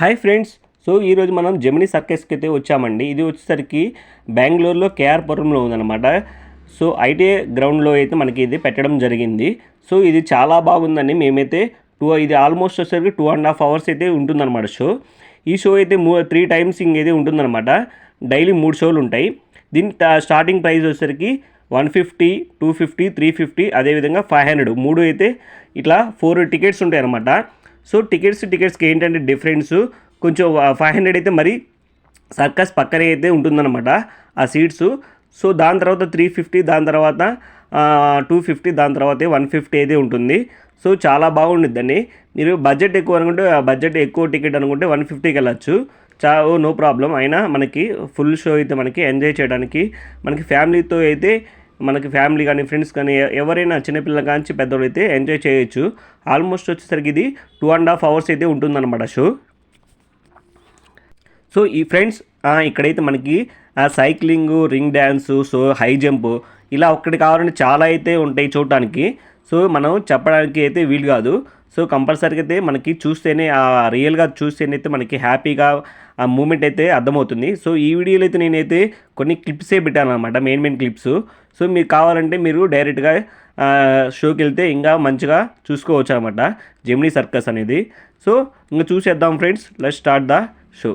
Hi friends. So ఈరోజు మనం Gemini సర్కస్కి అయితే వచ్చామండి. ఇది వచ్చేసరికి బెంగళూరులో కేఆర్ పురంలో ఉందన్నమాట. సో ఐటీఐ గ్రౌండ్లో అయితే మనకి ఇది పెట్టడం జరిగింది. సో ఇది చాలా బాగుందండి. మేమైతే ఇది ఆల్మోస్ట్ వచ్చేసరికి 2.5 hours అయితే ఉంటుందన్నమాట షో. ఈ షో అయితే 3 times అయితే ఉంటుందన్నమాట. డైలీ 3 షోలు ఉంటాయి. దీని స్టార్టింగ్ ప్రైస్ వచ్చేసరికి 150, 250, 350 అదేవిధంగా 500 3 అయితే ఇట్లా 4 టికెట్స్ ఉంటాయి అన్నమాట. సో టికెట్స్కి ఏంటంటే డిఫరెన్స్ కొంచెం 500 అయితే మరి సర్కస్ పక్కనే అయితే ఉంటుందన్నమాట ఆ సీట్స్. సో దాని తర్వాత 350, దాని తర్వాత 250, దాని తర్వాత 150 అయితే ఉంటుంది. సో చాలా బాగుండిద్దండి. మీరు బడ్జెట్ ఎక్కువ అనుకుంటే బడ్జెట్ ఎక్కువ టికెట్ అనుకుంటే 150కి వెళ్ళచ్చు. No problem. అయినా మనకి ఫుల్ షో అయితే మనకి ఎంజాయ్ చేయడానికి మనకి ఫ్యామిలీతో అయితే మనకి ఫ్యామిలీ కానీ ఫ్రెండ్స్ కానీ ఎవరైనా చిన్నపిల్లల కానీ పెద్దవాళ్ళు అయితే ఎంజాయ్ చేయొచ్చు. ఆల్మోస్ట్ వచ్చేసరికి ఇది 2.5 hours అయితే ఉంటుందన్నమాట షో. సో ఈ ఫ్రెండ్స్ ఇక్కడైతే మనకి cycling, ring dance, so high jump ఇలా ఒక్కటి కావాలంటే చాలా అయితే ఉంటాయి చూడటానికి. సో మనం చెప్పడానికి అయితే వీలు కాదు. సో కంపల్సరీగా అయితే మనకి చూస్తేనే రియల్గా చూస్తేనే అయితే మనకి హ్యాపీగా ఆ మూమెంట్ అయితే అర్థమవుతుంది. సో ఈ వీడియోలో అయితే నేనైతే కొన్ని క్లిప్సే పెట్టాను అనమాట, మెయిన్ క్లిప్స్. సో మీకు కావాలంటే మీరు డైరెక్ట్గా షోకి వెళ్తే ఇంకా మంచిగా చూసుకోవచ్చు అనమాట జెమినీ సర్కస్ అనేది. సో ఇంకా చూసేద్దాం friends, let's start the show.